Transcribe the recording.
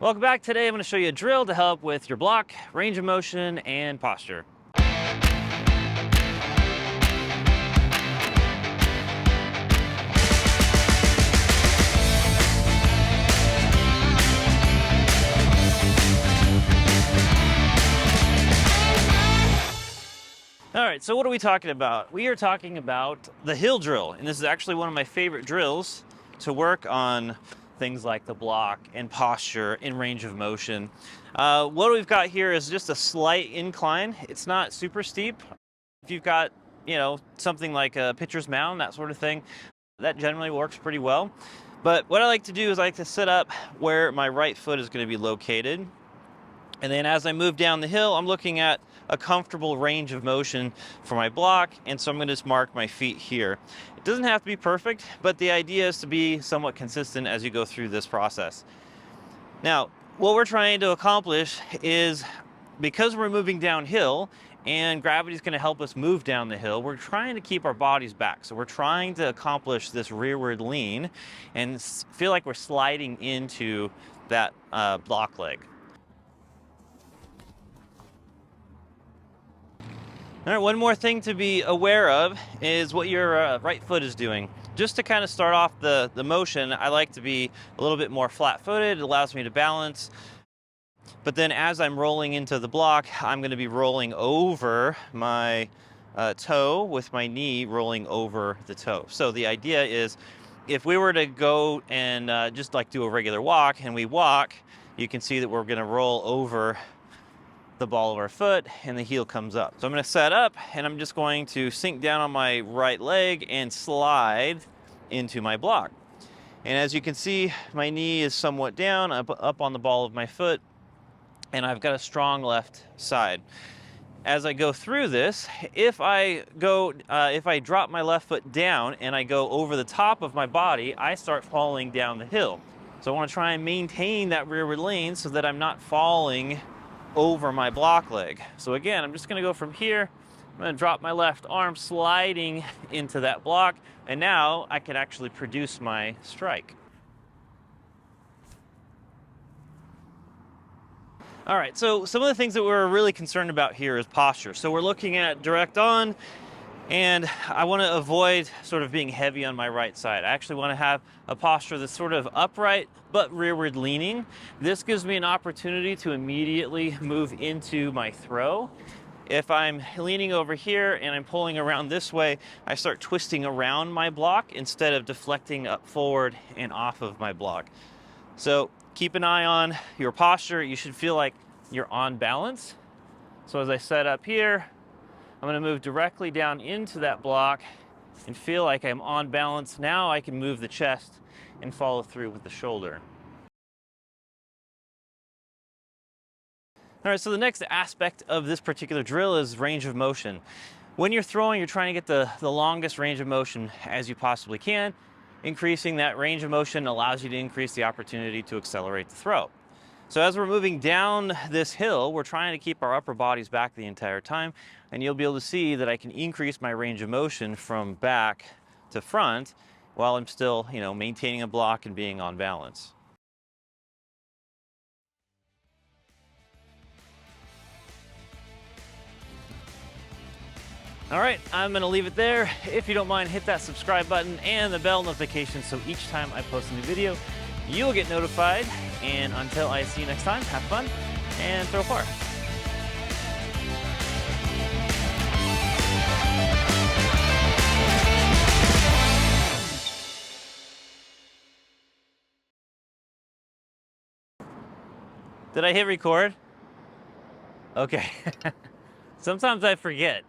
Welcome back. Today I'm going to show you a drill to help with your block, range of motion, and posture. All right, so what are we talking about? We are talking about the hill drill, and this is actually one of my favorite drills to work on things like the block and posture and range of motion. What we've got here is just a slight incline. It's not super steep. If you've got, something like a pitcher's mound, that sort of thing, that generally works pretty well. But what I like to do is I like to set up where my right foot is going to be located. And then as I move down the hill, I'm looking at a comfortable range of motion for my block, and so I'm going to just mark my feet here. It doesn't have to be perfect, but the idea is to be somewhat consistent as you go through this process. Now, what we're trying to accomplish is, because we're moving downhill and gravity is going to help us move down the hill, we're trying to keep our bodies back. So we're trying to accomplish this rearward lean and feel like we're sliding into that block leg. All right, one more thing to be aware of is what your right foot is doing. Just to kind of start off the motion, I like to be a little bit more flat-footed. It allows me to balance. But then as I'm rolling into the block, I'm going to be rolling over my toe with my knee rolling over the toe. So the idea is, if we were to go and just like do a regular walk, and we walk, you can see that we're going to roll over the ball of our foot and the heel comes up. So I'm going to set up and I'm just going to sink down on my right leg and slide into my block. And as you can see, my knee is somewhat down, up on the ball of my foot, and I've got a strong left side. As I go through this, if I drop my left foot down and I go over the top of my body, I start falling down the hill. So I want to try and maintain that rearward lean so that I'm not falling over my block leg. So again, I'm just going to go from here. I'm going to drop my left arm, sliding into that block, and now I can actually produce my strike. All right, so some of the things that we're really concerned about here is posture. So we're looking at direct on, and I want to avoid sort of being heavy on my right side. I actually want to have a posture that's sort of upright but rearward leaning. This gives me an opportunity to immediately move into my throw. If I'm leaning over here and I'm pulling around this way, I start twisting around my block instead of deflecting up forward and off of my block. So keep an eye on your posture. You should feel like you're on balance. So as I set up here, I'm going to move directly down into that block and feel like I'm on balance. Now I can move the chest and follow through with the shoulder. All right, so the next aspect of this particular drill is range of motion. When you're throwing, you're trying to get the longest range of motion as you possibly can. Increasing that range of motion allows you to increase the opportunity to accelerate the throw. So as we're moving down this hill, we're trying to keep our upper bodies back the entire time, and you'll be able to see that I can increase my range of motion from back to front while I'm still, maintaining a block and being on balance. All right, I'm gonna leave it there. If you don't mind, hit that subscribe button and the bell notification so each time I post a new video, you'll get notified. And until I see you next time, have fun and throw far. Did I hit record? Okay. Sometimes I forget.